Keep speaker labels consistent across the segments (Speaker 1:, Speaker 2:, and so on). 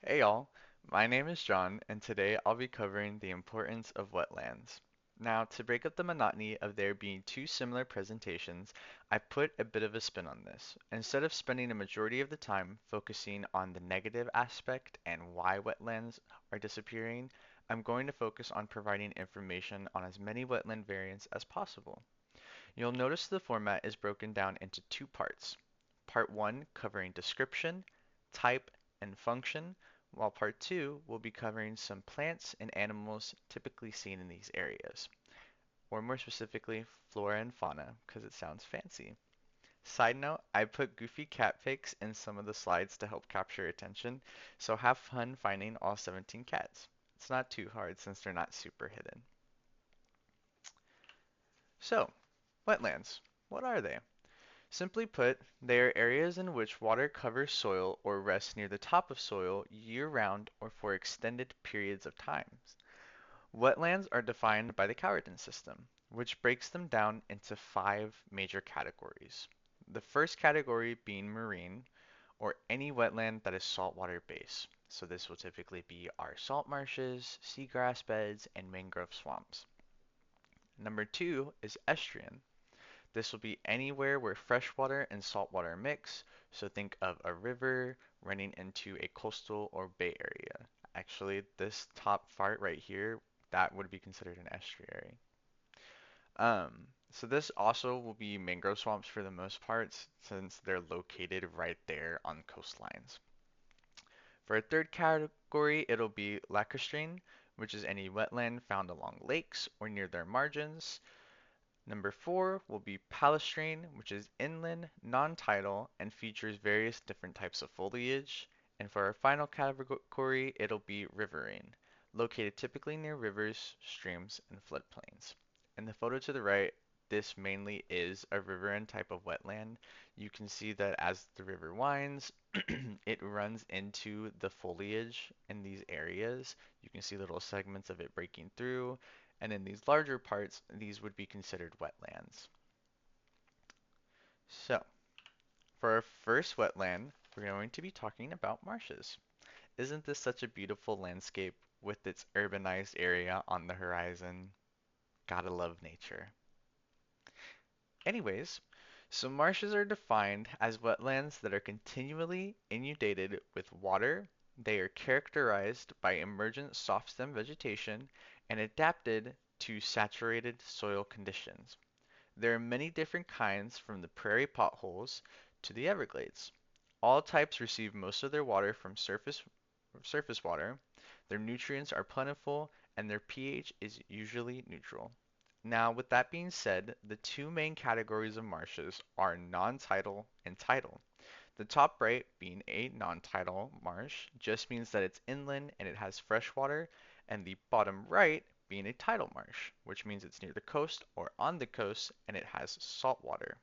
Speaker 1: Hey y'all, my name is John, and today I'll be covering the importance of wetlands. Now, to break up the monotony of there being two similar presentations, I put a bit of a spin on this. Instead of spending a majority of the time focusing on the negative aspect and why wetlands are disappearing, I'm going to focus on providing information on as many wetland variants as possible. You'll notice the format is broken down into two parts. Part 1 covering description, type, and function, while Part 2 will be covering some plants and animals typically seen in these areas, or more specifically, flora and fauna, because it sounds fancy. Side note, I put goofy cat pics in some of the slides to help capture attention, so have fun finding all 17 cats. It's not too hard since they're not super hidden. So, wetlands. What are they? Simply put, they are areas in which water covers soil or rests near the top of soil year-round or for extended periods of time. Wetlands are defined by the Calverton system, which breaks them down into five major categories. The first category being marine, or any wetland that is saltwater based. So this will typically be our salt marshes, seagrass beds, and mangrove swamps. Number two is estuarine. This will be anywhere where freshwater and saltwater mix, so think of a river running into a coastal or bay area. Actually, this top part right here, that would be considered an estuary. So this also will be mangrove swamps for the most part, since they're located right there on coastlines. For a third category, it'll be lacustrine, which is any wetland found along lakes or near their margins. Number four will be palustrine, which is inland, non-tidal, and features various different types of foliage. And for our final category, it'll be riverine, located typically near rivers, streams, and floodplains. In the photo to the right, this mainly is a riverine type of wetland. You can see that as the river winds, it runs into the foliage in these areas. You can see little segments of it breaking through, and in these larger parts, these would be considered wetlands. So, for our first wetland, we're going to be talking about marshes. Isn't this such a beautiful landscape with its urbanized area on the horizon? Gotta love nature. Anyways, so marshes are defined as wetlands that are continually inundated with water. They are characterized by emergent soft stem vegetation and adapted to saturated soil conditions. There are many different kinds from the prairie potholes to the Everglades. All types receive most of their water from surface water. Their nutrients are plentiful and their pH is usually neutral. Now, with that being said, the two main categories of marshes are non-tidal and tidal. The top right, being a non-tidal marsh, just means that it's inland and it has fresh water, and the bottom right being a tidal marsh, which means it's near the coast or on the coast and it has salt water.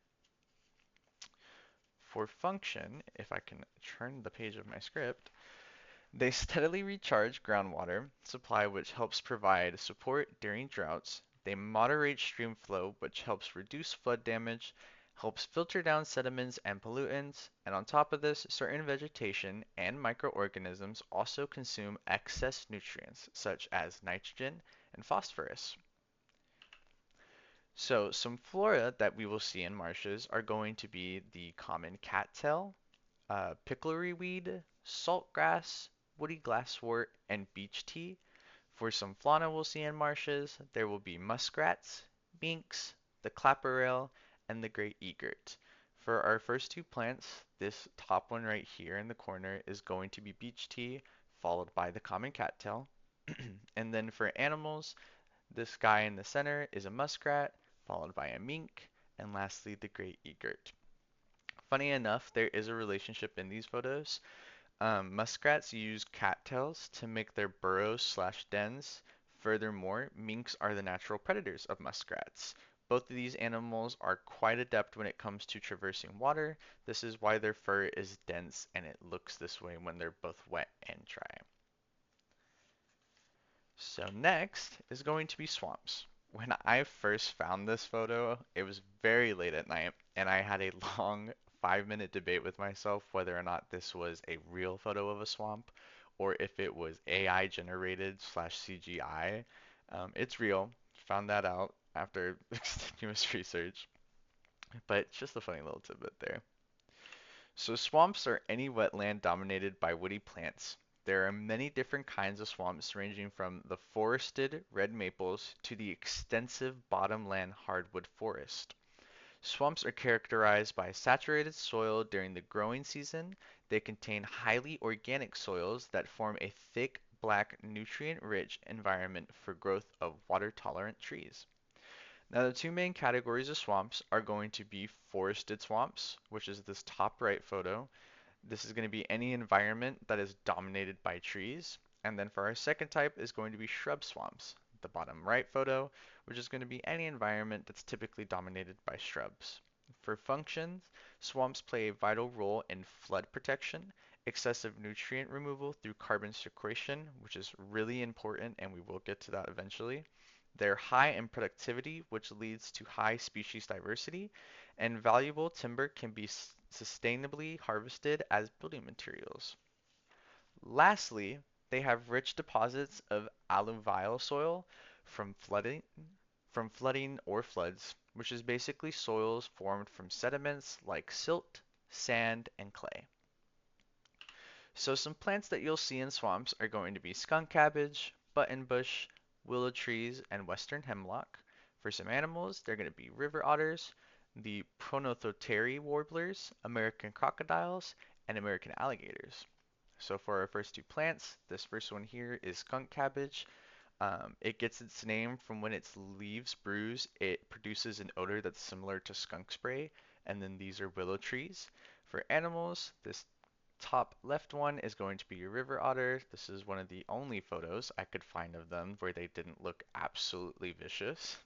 Speaker 1: For function, if I can turn the page of my script, they steadily recharge groundwater supply, which helps provide support during droughts. They moderate stream flow, which helps reduce flood damage, helps filter down sediments and pollutants, and on top of this, certain vegetation and microorganisms also consume excess nutrients, such as nitrogen and phosphorus. So some flora that we will see in marshes are going to be the common cattail, picklery weed, saltgrass, woody glasswort, and beech tea. For some fauna we'll see in marshes, there will be muskrats, minks, the clapper and the great egret. For our first two plants, this top one right here in the corner is going to be beech tea, followed by the common cattail. And then for animals, this guy in the center is a muskrat, followed by a mink, and lastly the great egret. Funny enough, there is a relationship in these photos. Muskrats use cattails to make their burrows slash dens. Furthermore, minks are the natural predators of muskrats. Both of these animals are quite adept when it comes to traversing water. This is why their fur is dense and it looks this way when they're both wet and dry. So next is going to be swamps. When I first found this photo, it was very late at night, and I had a long 5-minute debate with myself whether or not this was a real photo of a swamp or if it was AI generated slash CGI. It's real. Found that out after continuous research, but it's just a funny little tidbit there. So swamps are any wetland dominated by woody plants. There are many different kinds of swamps ranging from the forested red maples to the extensive bottomland hardwood forest. Swamps are characterized by saturated soil during the growing season. They contain highly organic soils that form a thick, black, nutrient-rich environment for growth of water-tolerant trees. Now, the two main categories of swamps are going to be forested swamps, which is this top right photo. This is going to be any environment that is dominated by trees. And then for our second type is going to be shrub swamps, the bottom right photo, which is going to be any environment that's typically dominated by shrubs. For functions, swamps play a vital role in flood protection, excessive nutrient removal through carbon sequestration, which is really important, and we will get to that eventually. They're high in productivity, which leads to high species diversity, and valuable timber can be sustainably harvested as building materials. Lastly, they have rich deposits of alluvial soil from flooding, or floods, which is basically soils formed from sediments like silt, sand, and clay. So some plants that you'll see in swamps are going to be skunk cabbage, buttonbush, willow trees, and western hemlock. For some animals, they're going to be river otters, the pronothotary warblers, American crocodiles, and American alligators. So for our first two plants, this first one here is skunk cabbage. It gets its name from when its leaves bruise, it produces an odor that's similar to skunk spray, and then these are willow trees. For animals, this top left one is going to be your river otter. This is one of the only photos I could find of them where they didn't look absolutely vicious.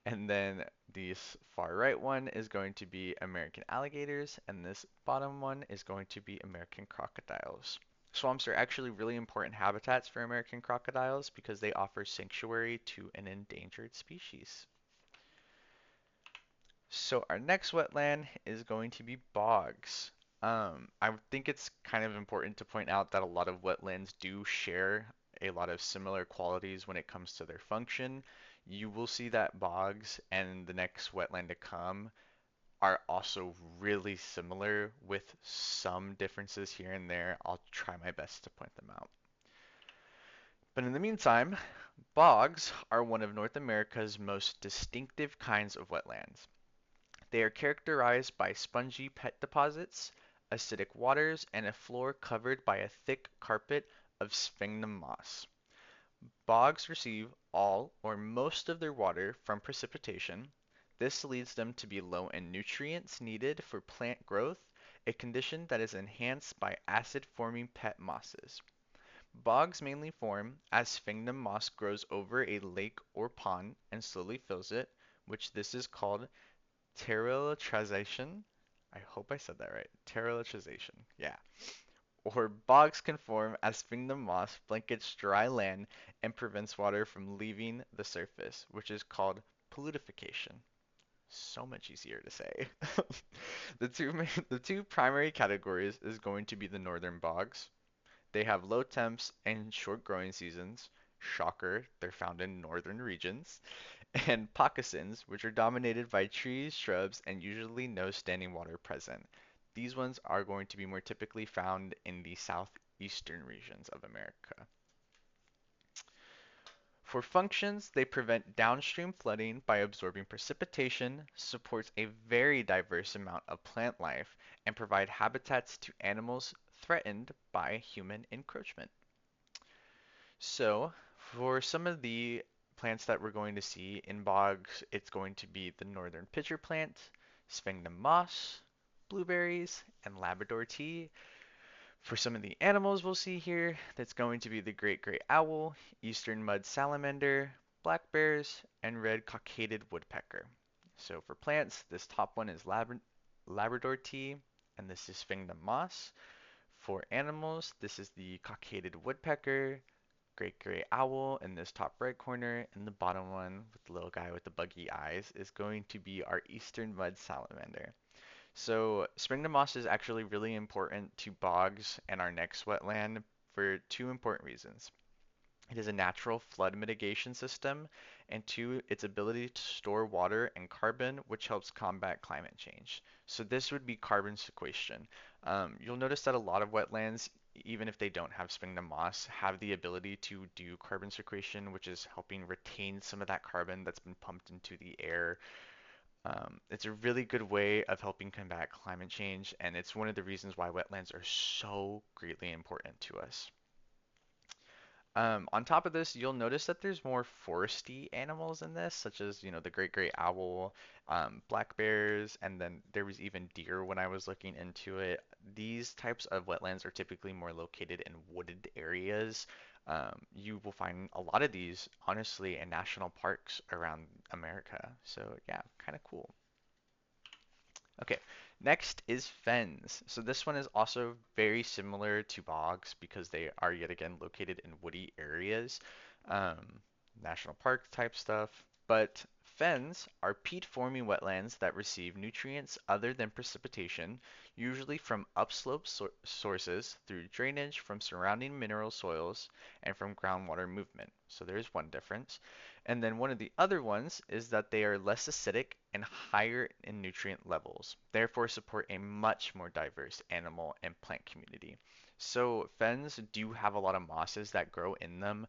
Speaker 1: And then this far right one is going to be American alligators, and this bottom one is going to be American crocodiles. Swamps are actually really important habitats for American crocodiles because they offer sanctuary to an endangered species. So our next wetland is going to be bogs. I think it's kind of important to point out that a lot of wetlands do share a lot of similar qualities when it comes to their function. You will see that bogs and the next wetland to come are also really similar with some differences here and there. I'll try my best to point them out. But in the meantime, bogs are one of North America's most distinctive kinds of wetlands. They are characterized by spongy peat deposits, acidic waters, and a floor covered by a thick carpet of sphagnum moss. Bogs receive all or most of their water from precipitation. This leads them to be low in nutrients needed for plant growth, a condition that is enhanced by acid-forming peat mosses. Bogs mainly form as sphagnum moss grows over a lake or pond and slowly fills it, which this is called terrestrialization. I hope I said that right. Terrestrialization. Yeah. Or bogs can form as sphagnum moss blankets dry land and prevents water from leaving the surface, which is called polutification. So much easier to say. The two primary categories is going to be the northern bogs. They have low temps and short growing seasons. Shocker, they're found in northern regions. And moccasins, which are dominated by trees, shrubs, and usually no standing water present. These ones are going to be more typically found in the southeastern regions of America. For functions, they prevent downstream flooding by absorbing precipitation, supports a very diverse amount of plant life, and provide habitats to animals threatened by human encroachment. So, for some of the plants that we're going to see in bogs, it's going to be the northern pitcher plant, sphagnum moss, blueberries, and Labrador tea. For some of the animals we'll see here, that's going to be the great gray owl, eastern mud salamander, black bears, and red cockaded woodpecker. So for plants, this top one is Labrador tea, and this is sphagnum moss. For animals, this is the cockaded woodpecker, great gray owl in this top right corner, and the bottom one with the little guy with the buggy eyes is going to be our eastern mud salamander. So sphagnum moss is actually really important to bogs and our next wetland for two important reasons. It is a natural flood mitigation system, and two, its ability to store water and carbon, which helps combat climate change. So this would be carbon sequestration. You'll notice that a lot of wetlands, even if they don't have sphagnum moss, have the ability to do carbon sequestration, which is helping retain some of that carbon that's been pumped into the air. It's a really good way of helping combat climate change, and it's one of the reasons why wetlands are so greatly important to us. On top of this, you'll notice that there's more foresty animals in this, such as, the great gray owl, black bears, and then there was even deer when I was looking into it. These types of wetlands are typically more located in wooded areas. You will find a lot of these, honestly, in national parks around America. So yeah, kind of cool. Okay, next is fens. So this one is also very similar to bogs because they are yet again located in woody areas, um, national park type stuff. But fens are peat-forming wetlands that receive nutrients other than precipitation, usually from upslope sources through drainage from surrounding mineral soils and from groundwater movement. So there's one difference. And then one of the other ones is that they are less acidic and higher in nutrient levels, therefore support a much more diverse animal and plant community. So fens do have a lot of mosses that grow in them,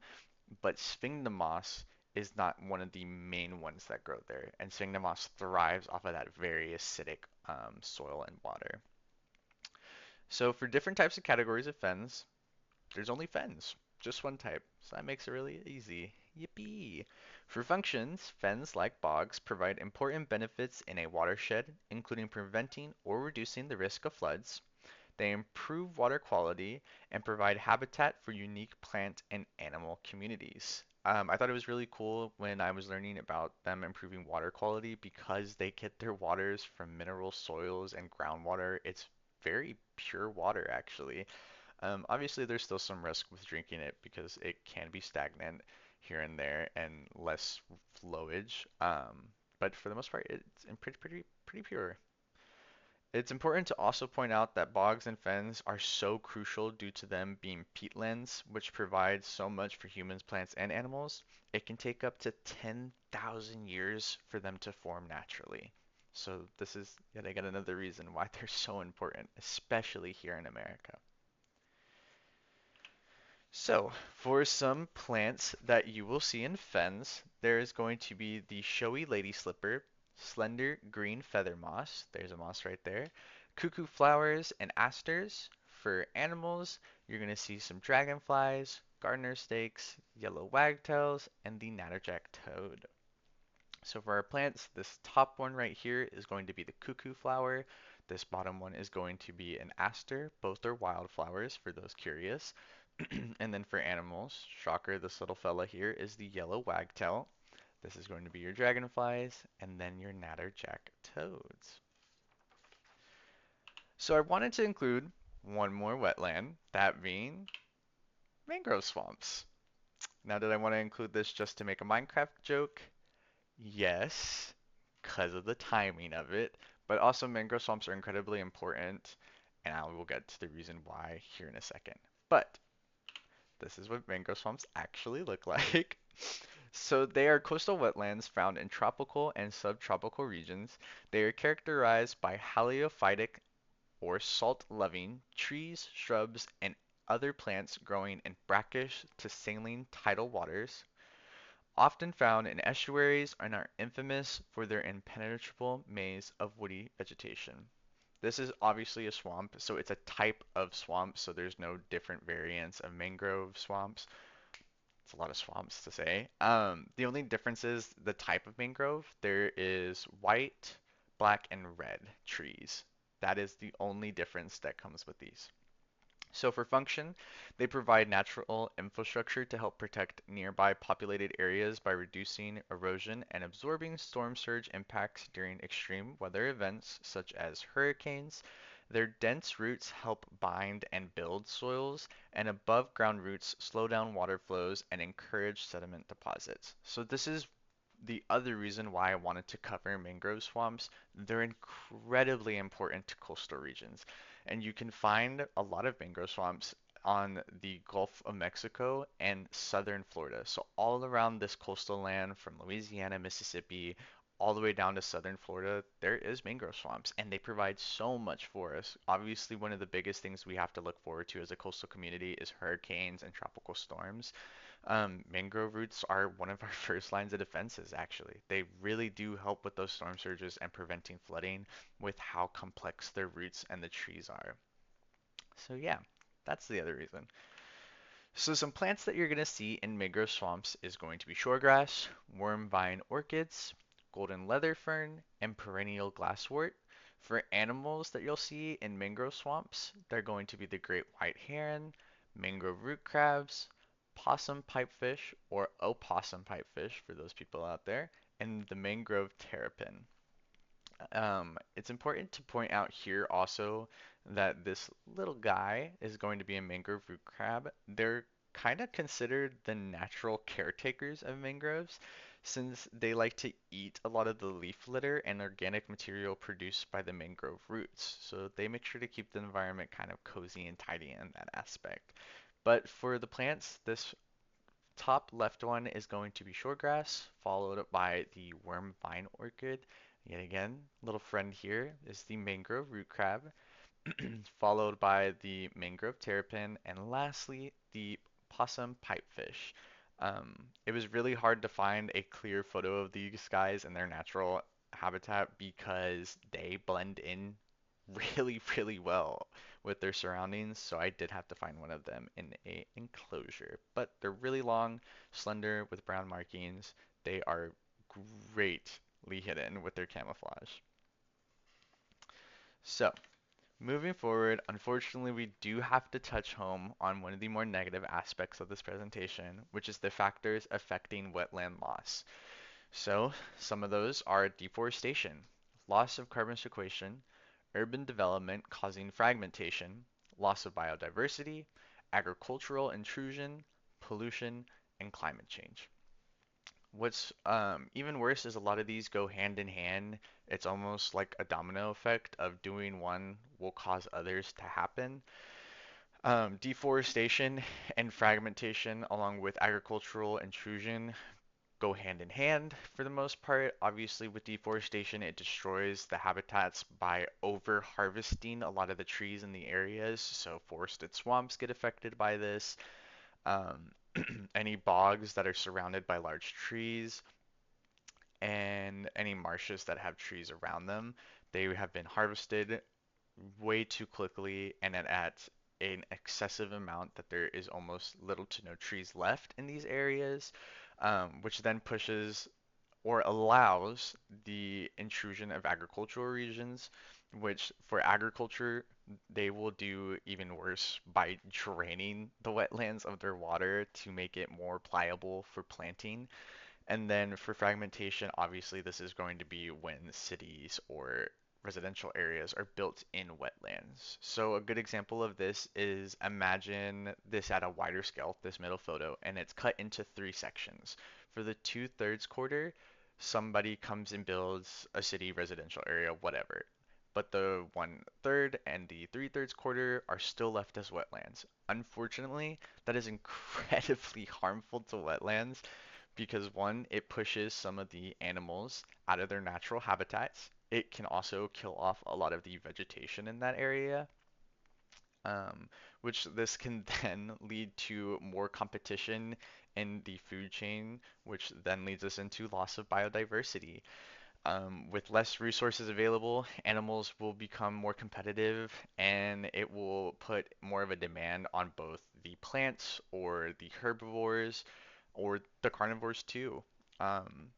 Speaker 1: but sphagnum moss is not one of the main ones that grow there, and sphagnum moss thrives off of that very acidic soil and water. So for different types of categories of fens, there's only fens, just one type, so that makes it really easy. Yippee! For functions, fens, like bogs, provide important benefits in a watershed, including preventing or reducing the risk of floods. They improve water quality and provide habitat for unique plant and animal communities. I thought it was really cool when I was learning about them improving water quality because they get their waters from mineral soils and groundwater. It's very pure water, actually. Obviously, there's still some risk with drinking it because it can be stagnant here and there and less flowage. But for the most part, it's pretty pure. It's important to also point out that bogs and fens are so crucial due to them being peatlands, which provide so much for humans, plants, and animals. It can take up to 10,000 years for them to form naturally. So this is yet again another reason why they're so important, especially here in America. So, for some plants that you will see in fens, there is going to be the showy lady slipper, slender green feather moss, there's a moss right there, cuckoo flowers and asters. For animals, you're going to see some dragonflies, gardener snakes, yellow wagtails, and the natterjack toad. So for our plants, this top one right here is going to be the cuckoo flower. This bottom one is going to be an aster. Both are wildflowers for those curious. And then for animals, shocker, this little fella here is the yellow wagtail. This is going to be your dragonflies and then your natterjack toads. So I wanted to include one more wetland, that being mangrove swamps. Now, did I want to include this just to make a Minecraft joke? Yes, because of the timing of it, but also mangrove swamps are incredibly important, and I will get to the reason why here in a second. But this is what mangrove swamps actually look like. So they are coastal wetlands found in tropical and subtropical regions. They are characterized by halophytic or salt-loving trees, shrubs, and other plants growing in brackish to saline tidal waters, often found in estuaries and are infamous for their impenetrable maze of woody vegetation. This is obviously a swamp, so it's a type of swamp, so there's no different variants of mangrove swamps. It's a lot of swamps to say. The only difference is the type of mangrove. There is white, black, and red trees. That is the only difference that comes with these. So for function, they provide natural infrastructure to help protect nearby populated areas by reducing erosion and absorbing storm surge impacts during extreme weather events such as hurricanes. Their dense roots help bind and build soils, and above ground roots slow down water flows and encourage sediment deposits. So this is the other reason why I wanted to cover mangrove swamps. They're incredibly important to coastal regions. And you can find a lot of mangrove swamps on the Gulf of Mexico and southern Florida. So all around this coastal land from Louisiana, Mississippi, all the way down to southern Florida, there is mangrove swamps and they provide so much for us. Obviously, one of the biggest things we have to look forward to as a coastal community is hurricanes and tropical storms. Mangrove roots are one of our first lines of defenses, actually. They really do help with those storm surges and preventing flooding with how complex their roots and the trees are. So yeah, that's the other reason. So some plants that you're going to see in mangrove swamps is going to be shoregrass, worm vine orchids, golden leather fern, and perennial glasswort. For animals that you'll see in mangrove swamps, they're going to be the great white heron, mangrove root crabs, possum pipefish or opossum pipefish for those people out there, and the mangrove terrapin. It's important to point out here also that this little guy is going to be a mangrove root crab. They're kind of considered the natural caretakers of mangroves since they like to eat a lot of the leaf litter and organic material produced by the mangrove roots. So they make sure to keep the environment kind of cozy and tidy in that aspect. But for the plants, this top left one is going to be shortgrass, followed by the worm vine orchid. Yet again, little friend here is the mangrove root crab, followed by the mangrove terrapin, and lastly, the possum pipefish. It was really hard to find a clear photo of these guys in their natural habitat because they blend in really, really well with their surroundings, so I did have to find one of them in a enclosure. But they're really long, slender, with brown markings. They are greatly hidden with their camouflage. So, moving forward, unfortunately, we do have to touch home on one of the more negative aspects of this presentation, which is the factors affecting wetland loss. So, some of those are deforestation, loss of carbon sequestration, urban development causing fragmentation, loss of biodiversity, agricultural intrusion, pollution, and climate change. What's even worse is a lot of these go hand in hand. It's almost like a domino effect of doing one will cause others to happen. Deforestation and fragmentation, along with agricultural intrusion, go hand in hand for the most part. Obviously, with deforestation, it destroys the habitats by over harvesting a lot of the trees in the areas. So, forested swamps get affected by this. Um, any bogs that are surrounded by large trees and any marshes that have trees around them, they have been harvested way too quickly and at an excessive amount that there is almost little to no trees left in these areas, which then pushes or allows the intrusion of agricultural regions, which for agriculture, they will do even worse by draining the wetlands of their water to make it more pliable for planting. And then for fragmentation, obviously this is going to be when cities or residential areas are built in wetlands. So a good example of this is imagine this at a wider scale, this middle photo, and it's cut into three sections. For the 2/3 quarter, somebody comes and builds a city residential area, whatever. But the 1/3 and the 3/3 quarter are still left as wetlands. Unfortunately, that is incredibly harmful to wetlands because one, it pushes some of the animals out of their natural habitats. It can also kill off a lot of the vegetation in that area, which this can then lead to more competition in the food chain, which then leads us into loss of biodiversity. With less resources available, animals will become more competitive and it will put more of a demand on both the plants or the herbivores or the carnivores too. Um,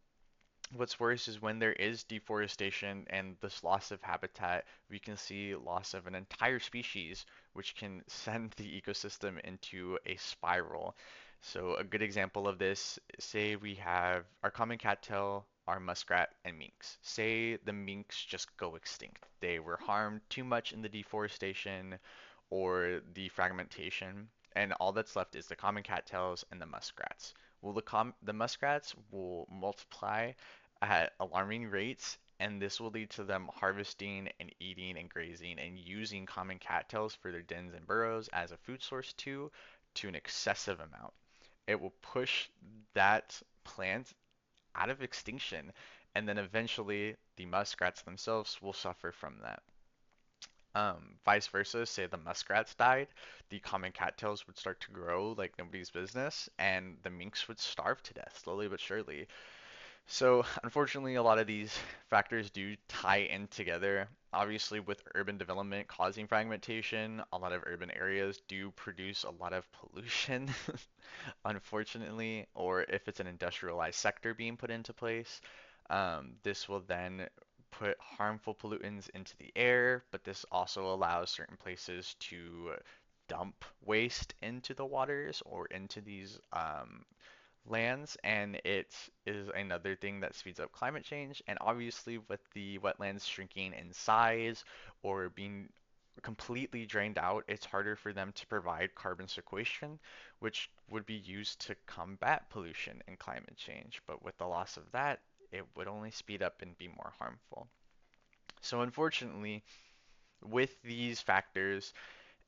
Speaker 1: what's worse is when there is deforestation and this loss of habitat, we can see loss of an entire species, which can send the ecosystem into a spiral. So a good example of this, say we have our common cattail, our muskrat, and minks. Say the minks just go extinct. They were harmed too much in the deforestation or the fragmentation, and all that's left is the common cattails and the muskrats. Well, the muskrats will multiply at alarming rates, and this will lead to them harvesting and eating and grazing and using common cattails for their dens and burrows as a food source too, to an excessive amount. It will push that plant out of extinction, and then eventually the muskrats themselves will suffer from that. Vice versa, say the muskrats died, the common cattails would start to grow like nobody's business, and the minks would starve to death slowly but surely. So, unfortunately, a lot of these factors do tie in together. Obviously, with urban development causing fragmentation, a lot of urban areas do produce a lot of pollution, unfortunately, or if it's an industrialized sector being put into place, this will then put harmful pollutants into the air, but this also allows certain places to dump waste into the waters or into these lands, and it is another thing that speeds up climate change. And obviously, with the wetlands shrinking in size or being completely drained out, it's harder for them to provide carbon sequestration, which would be used to combat pollution and climate change. But with the loss of that, it would only speed up and be more harmful. So, unfortunately, with these factors,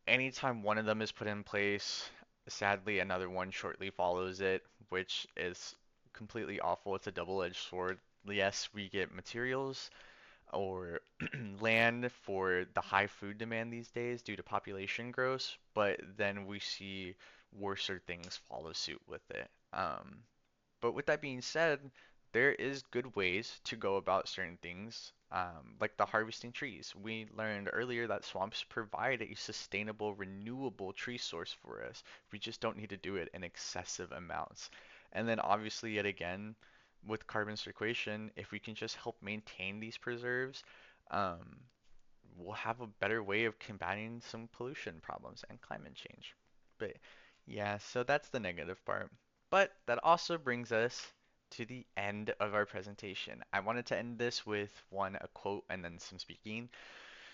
Speaker 1: anytime one of them is put in place, sadly another one shortly follows it, which is completely awful. It's a double-edged sword. Yes, we get materials or land for the high food demand these days due to population growth, but then we see worser things follow suit with it. But with that being said, there is good ways to go about certain things, like the harvesting trees. We learned earlier that swamps provide a sustainable, renewable tree source for us. We just don't need to do it in excessive amounts. And then obviously, yet again, with carbon sequestration, if we can just help maintain these preserves, um, we'll have a better way of combating some pollution problems and climate change. But yeah, so that's the negative part. But that also brings us to the end of our presentation. I wanted to end this with a quote and then some speaking.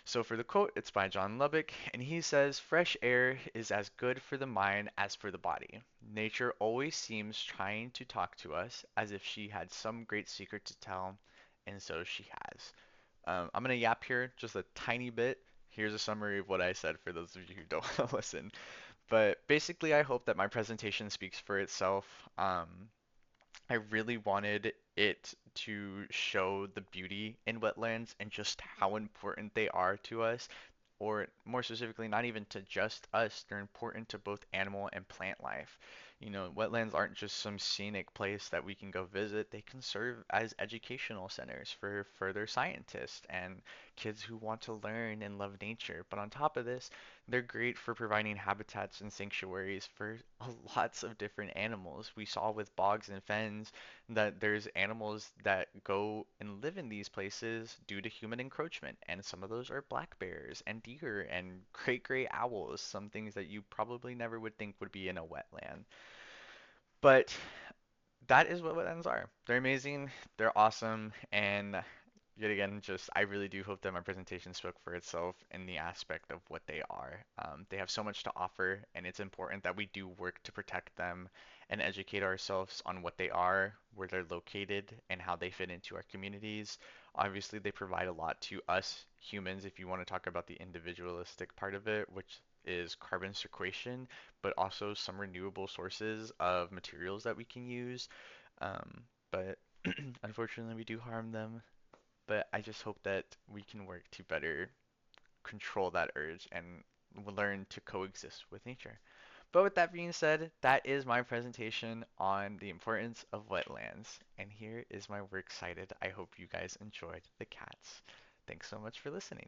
Speaker 1: So for the quote, it's by John Lubbock, and he says, "Fresh air is as good for the mind as for the body. Nature always seems trying to talk to us as if she had some great secret to tell, and so she has." I'm going to yap here just a tiny bit. Here's a summary of what I said for those of you who don't want to listen. But basically, I hope that my presentation speaks for itself. I really wanted it to show the beauty in wetlands and just how important they are to us, or more specifically, not even to just us, they're important to both animal and plant life. You know, wetlands aren't just some scenic place that we can go visit, they can serve as educational centers for further scientists and kids who want to learn and love nature. But on top of this, they're great for providing habitats and sanctuaries for lots of different animals. We saw with bogs and fens that there's animals that go and live in these places due to human encroachment, and some of those are black bears and deer and great gray owls, some things that you probably never would think would be in a wetland. But that is what wetlands are. They're amazing, they're awesome, and yet again, just I really do hope that my presentation spoke for itself in the aspect of what they are. They have so much to offer, and it's important that we do work to protect them and educate ourselves on what they are, where they're located, and how they fit into our communities. Obviously, they provide a lot to us humans if you want to talk about the individualistic part of it, which is carbon sequestration, but also some renewable sources of materials that we can use. But unfortunately, we do harm them, but I just hope that we can work to better control that urge and learn to coexist with nature. But with that being said, that is my presentation on the importance of wetlands. And here is my works cited. I hope you guys enjoyed the cats. Thanks so much for listening.